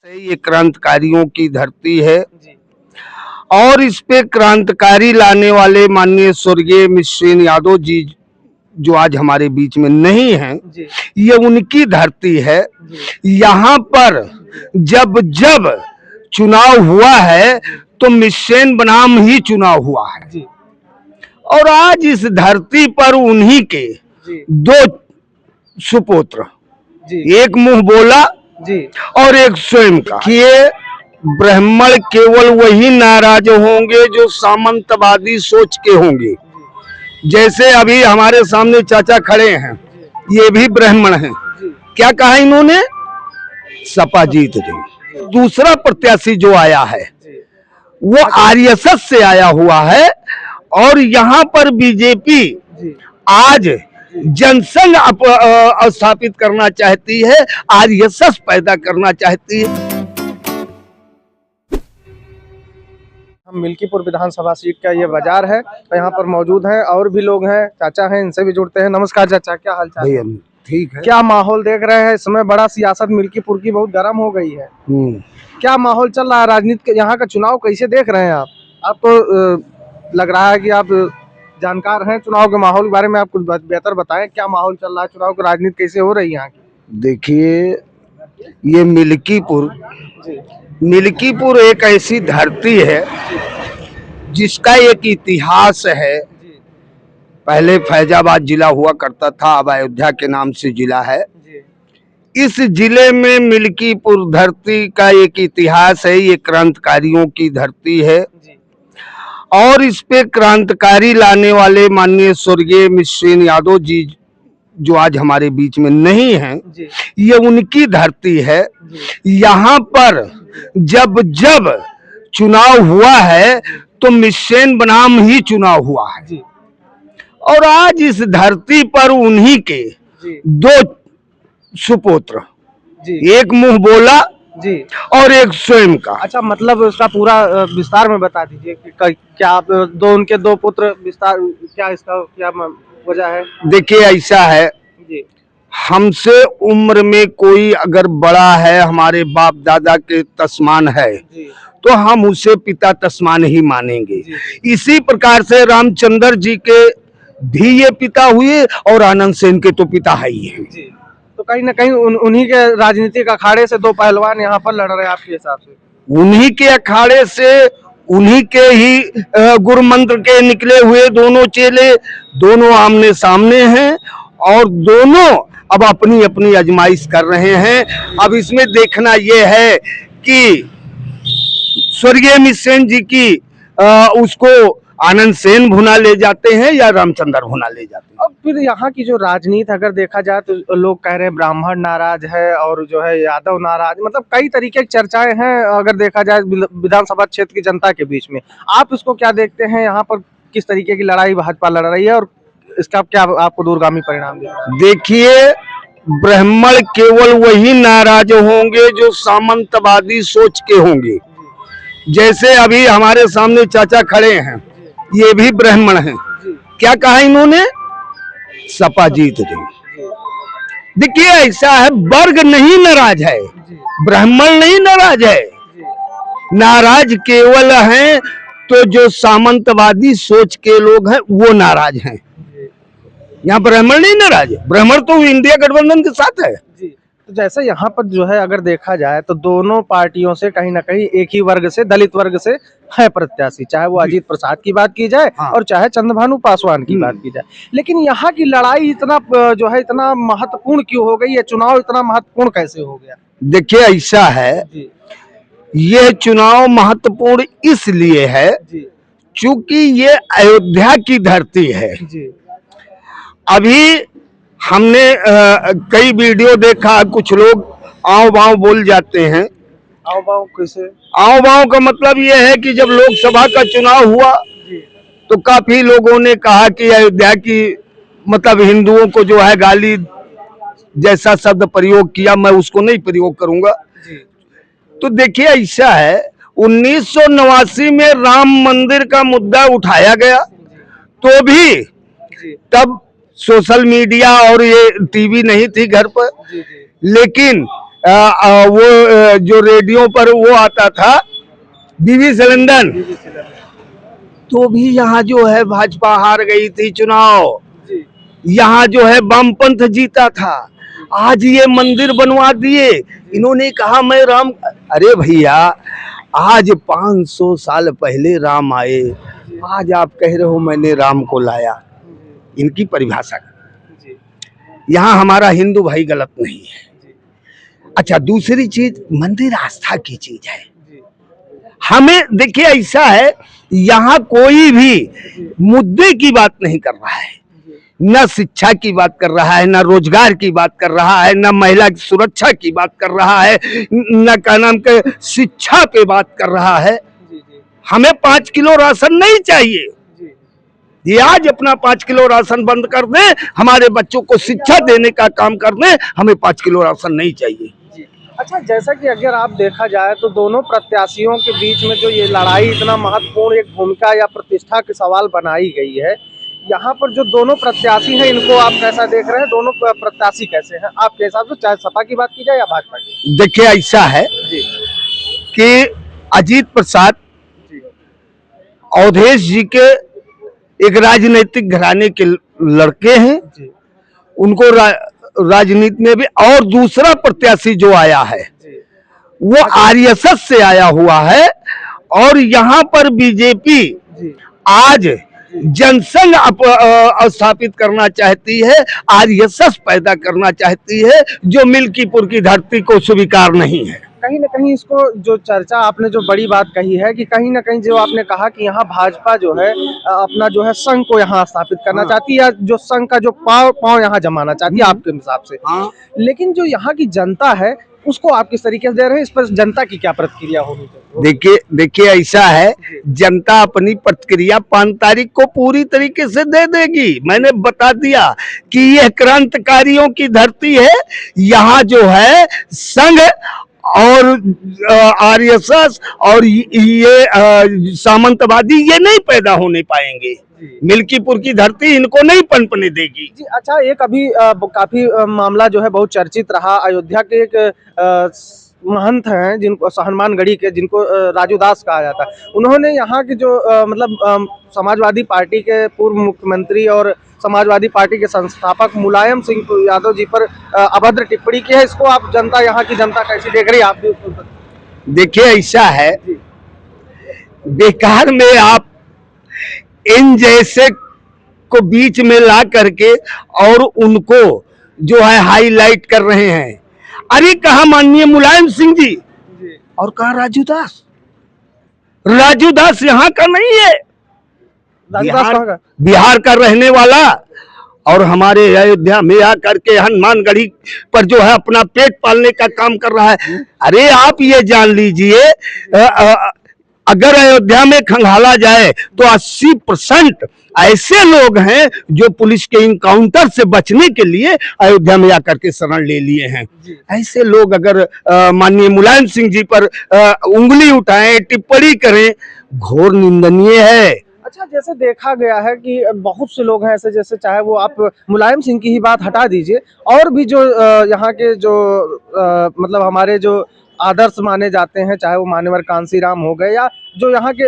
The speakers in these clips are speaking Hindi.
ये क्रांतिकारियों की धरती है जी, और इस पे क्रांतिकारी लाने वाले माननीय स्वर्गीय मिश्रेन यादव जी जो आज हमारे बीच में नहीं हैं, जी, ये उनकी धरती है। जी, यहाँ पर जब जब चुनाव हुआ है तो मिश्रेन बनाम ही चुनाव हुआ है जी, और आज इस धरती पर उन्हीं के जी, दो सुपुत्र, जी, एक मुंह बोला जी, और एक स्वयं का। ये ब्राह्मण केवल वही नाराज होंगे जो सामंतवादी सोच के होंगे। जैसे अभी हमारे सामने चाचा खड़े हैं, ये भी ब्राह्मण हैं। जी, क्या कहा इन्होंने? सपा जीत गई। दूसरा प्रत्याशी जो आया है जी, वो आरएसएस से आया हुआ है और यहाँ पर बीजेपी जी, आज जनसंघ स्थापित करना चाहती है, आरएसएस पैदा करना चाहती है। हम मिल्कीपुर विधानसभा सीट का ये बाजार है, तो यहाँ पर मौजूद हैं और भी लोग हैं, चाचा हैं, इनसे भी जुड़ते हैं। नमस्कार चाचा, क्या हाल चाल है? ठीक है। क्या माहौल देख रहे हैं इस समय? बड़ा सियासत मिल्कीपुर की बहुत गर्म हो गई है। क्या माहौल चल रहा है राजनीति के? यहाँ का चुनाव कैसे देख रहे हैं आप? आप तो लग रहा है कि आप जानकार हैं चुनाव के माहौल के बारे में, आप कुछ बेहतर बताएं। क्या माहौल चल रहा है चुनाव की? राजनीति कैसे हो रही है यहाँ की? देखिए, ये मिल्कीपुर एक ऐसी धरती है जिसका एक इतिहास है। पहले फैजाबाद जिला हुआ करता था, अब अयोध्या के नाम से जिला है। इस जिले में मिल्कीपुर धरती का एक इतिहास है। ये क्रांतिकारियों की धरती है और इस पे क्रांतिकारी लाने वाले माननीय स्वर्गीय मिश्रेन यादव जी जो आज हमारे बीच में नहीं हैं, ये उनकी धरती है। यहाँ पर जब जब चुनाव हुआ है तो मिश्रेन बनाम ही चुनाव हुआ है और आज इस धरती पर उन्हीं के दो सुपुत्र, एक मुंह बोला जी और एक स्वयं का। अच्छा, मतलब उसका पूरा विस्तार में बता दीजिए कि क्या आप उनके दो पुत्र, विस्तार क्या इसका क्या वजह है? देखिए, ऐसा है, जी, हमसे उम्र में कोई अगर बड़ा है, हमारे बाप दादा के तस्मान है, जी, तो हम उसे पिता तस्मान ही मानेंगे। जी, इसी प्रकार से रामचंद्र जी के भी ये पिता हुए और आनंद सेन के तो पिता है ही है। जी। तो कहीं ना कहीं उन्हीं के राजनीतिक अखाड़े से दो पहलवान यहाँ पर लड़ रहे हैं आपके हिसाब से? उन्हीं के अखाड़े से, उन्हीं के ही गुरु मंत्र के निकले हुए दोनों चेले, दोनों आमने सामने हैं और दोनों अब अपनी अपनी आजमाइश कर रहे हैं। अब इसमें देखना यह है कि स्वर्गीय मिश्रेन जी की उसको आनंद सेन भुना ले जाते हैं या रामचंद्र भुना ले जाते हैं। अब फिर यहाँ की जो राजनीति अगर देखा जाए तो लोग कह रहे हैं ब्राह्मण नाराज है और जो है यादव नाराज, मतलब कई तरीके की चर्चाएं हैं अगर देखा जाए विधानसभा क्षेत्र की जनता के बीच में। आप इसको क्या देखते हैं? यहाँ पर किस तरीके की लड़ाई भाजपा लड़ रही है और इसका क्या आपको दूरगामी परिणाम दिख रहा है? देखिए, ब्राह्मण केवल वही नाराज होंगे जो सामंतवादी सोच के होंगे। जैसे अभी हमारे सामने चाचा खड़े हैं, ये भी ब्राह्मण हैं। क्या कहा इन्होंने? सपा जीत गई। देखिए, ऐसा है, वर्ग नहीं नाराज है, ब्राह्मण नहीं नाराज है। नाराज केवल हैं तो जो सामंतवादी सोच के लोग हैं वो नाराज हैं। यहाँ ब्राह्मण नहीं नाराज है, ब्राह्मण तो इंडिया गठबंधन के साथ है। तो जैसे यहाँ पर जो है अगर देखा जाए तो दोनों पार्टियों से कहीं ना कहीं एक ही वर्ग से, दलित वर्ग से है प्रत्याशी, चाहे वो अजीत प्रसाद की बात की जाए और चाहे चंद्रभानु पासवान की बात की जाए। लेकिन यहाँ की लड़ाई इतना जो है इतना महत्वपूर्ण क्यों हो गई है? चुनाव इतना महत्वपूर्ण कैसे हो गया? देखिए, ऐसा है, ये चुनाव महत्वपूर्ण इसलिए है क्योंकि ये अयोध्या की धरती है। अभी हमने कई वीडियो देखा, कुछ लोग आओ बाओ बोल जाते हैं। आओ बाओ कैसे? आओ बाओ का मतलब ये है कि जब लोकसभा का चुनाव हुआ तो काफी लोगों ने कहा कि अयोध्या की, मतलब हिंदुओं को जो है गाली जैसा शब्द प्रयोग किया, मैं उसको नहीं प्रयोग करूंगा। तो देखिए, ऐसा है, 1989 में राम मंदिर का मुद्दा उठाया गया तो भी तब सोशल मीडिया और ये टीवी नहीं थी घर पर, लेकिन जो रेडियो पर वो आता था बीवी सिलेंडर, तो भी यहाँ जो है भाजपा हार गई थी चुनाव। यहाँ जो है वामपंथ जीता था। आज ये मंदिर बनवा दिए, इन्होंने कहा मैं राम। अरे भैया, आज 500 साल पहले राम आए, आज आप कह रहे हो मैंने राम को लाया। इनकी परिभाषा, यहाँ हमारा हिंदू भाई गलत नहीं है। अच्छा, दूसरी चीज, मंदिर आस्था की चीज है। हमें देखिए ऐसा है, यहाँ कोई भी मुद्दे की बात नहीं कर रहा है, न शिक्षा की बात कर रहा है, न रोजगार की बात कर रहा है, न महिला की सुरक्षा की बात कर रहा है, न क्या नाम के शिक्षा पे बात कर रहा है। हमें 5 किलो राशन नहीं चाहिए। ये आज अपना 5 किलो राशन बंद कर दें, हमारे बच्चों को शिक्षा देने का काम कर दें, हमें 5 किलो राशन नहीं चाहिए। अच्छा, जैसा कि अगर आप देखा जाए तो दोनों प्रत्याशियों के बीच में जो ये लड़ाई इतना महत्वपूर्ण एक भूमिका या प्रतिष्ठा के सवाल बनाई गई है, यहाँ पर जो दोनों प्रत्याशी हैं इनको आप कैसा देख रहे हैं? दोनों प्रत्याशी कैसे हैं आपके हिसाब से, चाहे सपा की बात की जाए या भाजपा की? देखिए ऐसा है कि अजीत प्रसाद अवधेश जी के एक राजनीतिक घराने के लड़के हैं, उनको राजनीति में भी, और दूसरा प्रत्याशी जो आया है वो आरएसएस से आया हुआ है, और यहाँ पर बीजेपी आज जनसंघ स्थापित करना चाहती है, आरएसएस पैदा करना चाहती है, जो मिल्कीपुर की धरती को स्वीकार नहीं है। कहीं ना कहीं इसको जो चर्चा आपने जो बड़ी बात कही है कि कहीं ना कहीं जो आपने कहा कि यहाँ भाजपा जो है अपना जो है संघ को यहाँ स्थापित करना चाहती है, या जो संघ का जो पांव यहाँ जमाना चाहती है आपके हिसाब से। लेकिन जो यहाँ की जनता है उसको आप किस तरीके से दे रहे हैं, इस पर जनता की क्या प्रतिक्रिया होगी? देखिए ऐसा है, जनता अपनी प्रतिक्रिया 5 तारीख को पूरी तरीके से दे देगी। मैंने बता दिया कि यह क्रांतिकारियों की धरती है, यहाँ जो है संघ और आरएसएस और ये सामंतवादी ये नहीं पैदा होने पाएंगे। मिल्कीपुर की धरती इनको नहीं पनपने देगी जी। अच्छा, एक अभी काफी मामला जो है बहुत चर्चित रहा, अयोध्या के एक महंत हैं जिनको हनुमानगढ़ी के, जिनको राजू दास कहा जाता है, उन्होंने यहाँ के जो मतलब समाजवादी पार्टी के पूर्व मुख्यमंत्री और समाजवादी पार्टी के संस्थापक मुलायम सिंह यादव जी पर अभद्र टिप्पणी की है। इसको आप जनता, यहाँ की जनता कैसी देख रही है? आप भी देखिए ऐसा है, बेकार में आप इन जैसे को बीच में ला करके और उनको जो है हाईलाइट कर रहे हैं। अरे कहा माननीय मुलायम सिंह जी और कहा राजू दास। राजू दास यहाँ का नहीं है, बिहार का रहने वाला, और हमारे अयोध्या में आकर के हनुमानगढ़ी पर जो है अपना पेट पालने का काम कर रहा है। अरे आप ये जान लीजिए, अगर अयोध्या में खंगाला जाए तो 80% ऐसे लोग हैं जो पुलिस के इनकाउंटर से बचने के लिए अयोध्या में आकर के शरण ले लिए हैं। ऐसे लोग अगर माननीय मुलायम सिंह जी पर उंगली उठाएं, टिप्पणी करें, घोर निंदनीय है। अच्छा, जैसे देखा गया है कि बहुत से लोग हैं ऐसे, जैसे चाहे वो आप मुलायम सिंह की ही बात हटा दीजिए, और भी जो यहाँ के जो मतलब हमारे जो आदर्श माने जाते हैं, चाहे वो मान्यवर कांसीराम हो गए, या जो यहाँ के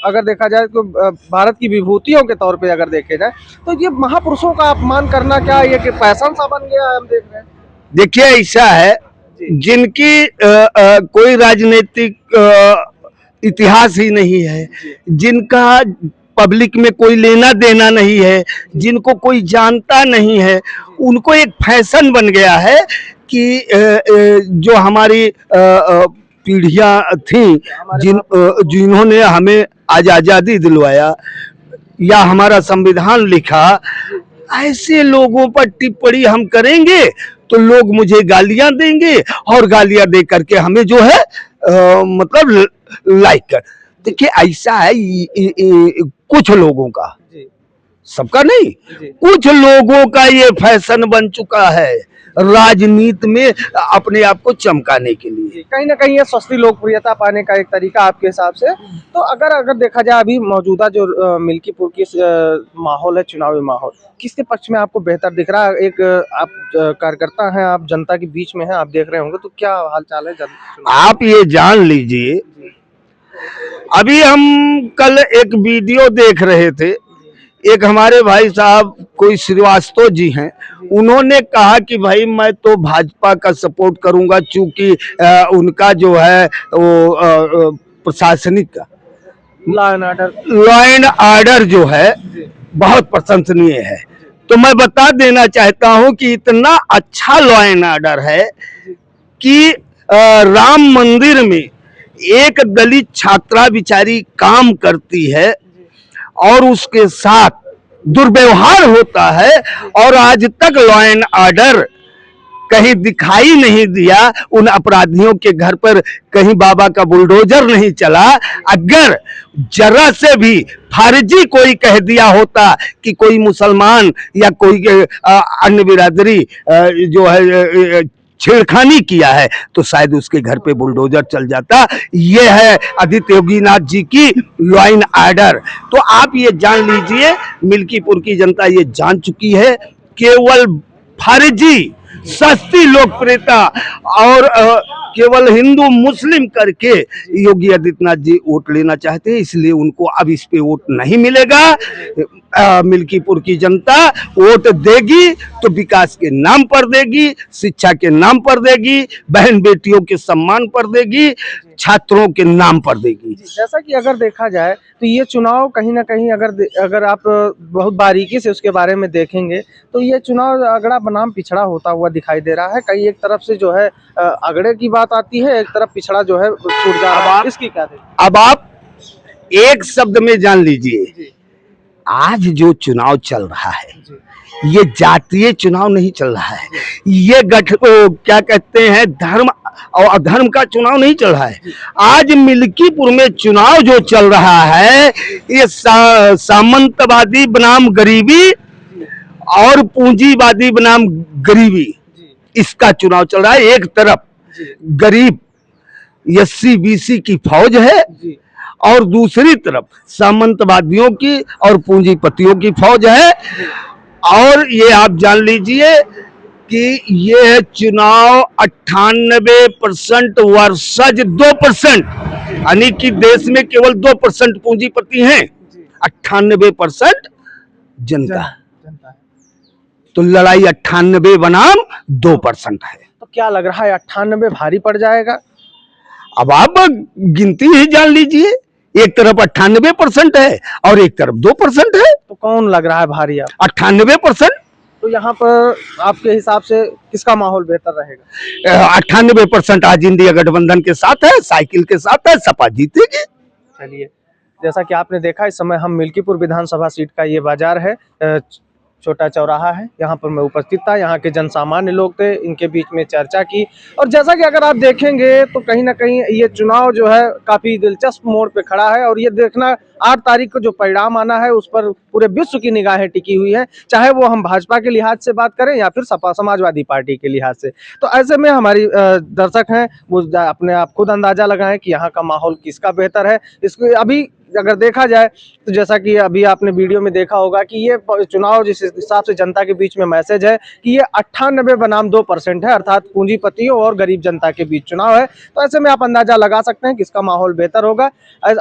अगर देखा जाए तो भारत की विभूतियों के तौर पे अगर देखे जाए, तो ये महापुरुषों का अपमान करना क्या ये कि फैशन सा बन गया है, हम देख रहे हैं। देखिए ऐसा है, जिनकी कोई राजनीतिक इतिहास ही नहीं है, जिनका पब्लिक में कोई लेना देना नहीं है, जिनको कोई जानता नहीं है, उनको एक फैशन बन गया है कि जो हमारी पीढ़ियां थी, जिन्होंने हमें आज आज़ादी दिलवाया या हमारा संविधान लिखा, ऐसे लोगों पर टिप्पणी हम करेंगे तो लोग मुझे गालियां देंगे, और गालियां दे करके हमें जो है मतलब लाइक कर। देखिए ऐसा है, कुछ लोगों का, सबका नहीं, कुछ लोगों का ये फैशन बन चुका है। राजनीति में अपने आप को चमकाने के लिए। कहीं ना कहीं ये सस्ती लोकप्रियता पाने का एक तरीका आपके हिसाब से। तो अगर देखा जाए अभी मौजूदा जो मिल्कीपुर की माहौल है, चुनावी माहौल, किसके पक्ष में आपको बेहतर दिख रहा है? एक आप कार्यकर्ता हैं, आप जनता के बीच में हैं, आप देख रहे होंगे, तो क्या हालचाल है आप ये जान लीजिए, अभी हम कल एक वीडियो देख रहे थे, एक हमारे भाई साहब कोई श्रीवास्तव जी हैं, उन्होंने कहा कि भाई मैं तो भाजपा का सपोर्ट करूंगा, चूंकि उनका जो है वो प्रशासनिक का लॉ एंड ऑर्डर जो है बहुत प्रशंसनीय है। तो मैं बता देना चाहता हूं कि इतना अच्छा लॉ एंड ऑर्डर है कि राम मंदिर में एक दलित छात्रा बिचारी काम करती है और उसके साथ दुर्व्यवहार होता है, और आज तक लॉ एंड ऑर्डर कहीं दिखाई नहीं दिया। उन अपराधियों के घर पर कहीं बाबा का बुलडोजर नहीं चला। अगर जरा से भी फर्जी कोई कह दिया होता कि कोई मुसलमान या कोई अन्य बिरादरी जो है छेड़खानी किया है, तो शायद उसके घर पे बुलडोजर चल जाता। ये है आदित्य योगीनाथ जी की लॉ एंड ऑर्डर। तो आप ये जान लीजिए, मिल्कीपुर की जनता ये जान चुकी है, केवल फर्जी सस्ती लोकप्रियता और केवल हिंदू मुस्लिम करके योगी आदित्यनाथ जी वोट लेना चाहते हैं, इसलिए उनको अब इस पे वोट नहीं मिलेगा। मिल्कीपुर की जनता वोट देगी तो विकास के नाम पर देगी, शिक्षा के नाम पर देगी, बहन बेटियों के सम्मान पर देगी, छात्रों के नाम पर देगी। जैसा कि अगर देखा जाए तो ये चुनाव कहीं ना कहीं अगर आप बहुत बारीकी से उसके बारे में देखेंगे तो ये चुनाव अगड़ा बनाम पिछड़ा होता हुआ दिखाई दे रहा है। कहीं एक तरफ से जो है अगड़े की बात आती है, एक तरफ पिछड़ा जो है छूट जा रहा है। इसकी क्या है? अब आप एक शब्द में जान लीजिए, आज जो चुनाव चल रहा है ये जातीय चुनाव नहीं चल रहा है, ये क्या कहते हैं धर्म और अधर्म का चुनाव नहीं चल रहा है। आज मिल्कीपुर में चुनाव जो चल रहा है ये सामंतवादी बनाम गरीबी और पूंजीवादी बनाम गरीबी, इसका चुनाव चल रहा है। एक तरफ गरीब SC-BC की फौज है और दूसरी तरफ सामंतवादियों की और पूंजीपतियों की फौज है। और ये आप जान लीजिए कि ये चुनाव 98% वर्सेज 2%, यानी कि देश में केवल 2% पूंजीपति हैं, 98% जनता। तो लड़ाई 98 बनाम 2% है। तो क्या लग रहा है 98 भारी पड़ जाएगा? अब आप गिनती ही जान लीजिए, एक तरफ 98% है और एक तरफ 2% है। तो कौन लग रहा है भारी? 98%। तो यहाँ पर आपके हिसाब से किसका माहौल बेहतर रहेगा? 98% आज इंडिया गठबंधन के साथ है, साइकिल के साथ है, सपा जीतेगी। चलिए, जैसा कि आपने देखा, इस समय हम मिल्कीपुर विधानसभा सीट का ये बाजार है, छोटा चौराहा है, यहाँ पर मैं उपस्थित था। यहाँ के जनसामान्य लोग थे, इनके बीच में चर्चा की। और जैसा कि अगर आप देखेंगे तो कहीं ना कहीं ये चुनाव जो है काफी दिलचस्प मोड़ पे खड़ा है, और ये देखना 8 तारीख को जो परिणाम आना है उस पर पूरे विश्व की निगाहें टिकी हुई है, चाहे वो हम भाजपा के लिहाज से बात करें या फिर सपा समाजवादी पार्टी के लिहाज से। तो ऐसे में हमारी दर्शक हैं वो अपने आप खुद अंदाजा लगाएं कि यहाँ का माहौल किसका बेहतर है। इसको अभी अगर देखा जाए तो जैसा कि अभी आपने वीडियो में देखा होगा कि ये चुनाव जिस हिसाब से जनता के बीच में मैसेज है कि ये 98 बनाम 2% है, अर्थात पूंजीपतियों और गरीब जनता के बीच चुनाव है। तो ऐसे में आप अंदाजा लगा सकते हैं किसका माहौल बेहतर होगा।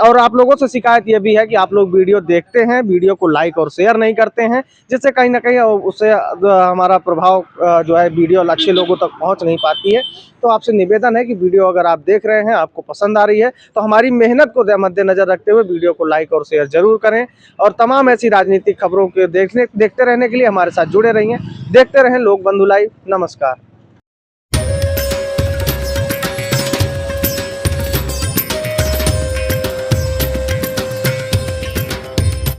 और आप लोगों से शिकायत ये भी है कि आप लोग वीडियो देखते हैं, वीडियो को लाइक और शेयर नहीं करते हैं, जिससे कहीं ना कहीं उससे हमारा प्रभाव जो है वीडियो अच्छे लोगों तक पहुँच नहीं पाती है। तो आपसे निवेदन है कि वीडियो अगर आप देख रहे हैं, आपको पसंद आ रही है, तो हमारी मेहनत को मद्देनजर रखते हुए वीडियो को लाइक और शेयर जरूर करें। और तमाम ऐसी राजनीतिक खबरों के देखते रहने के लिए हमारे साथ जुड़े रहिए। देखते रहें लोक बंधु लाइव। नमस्कार।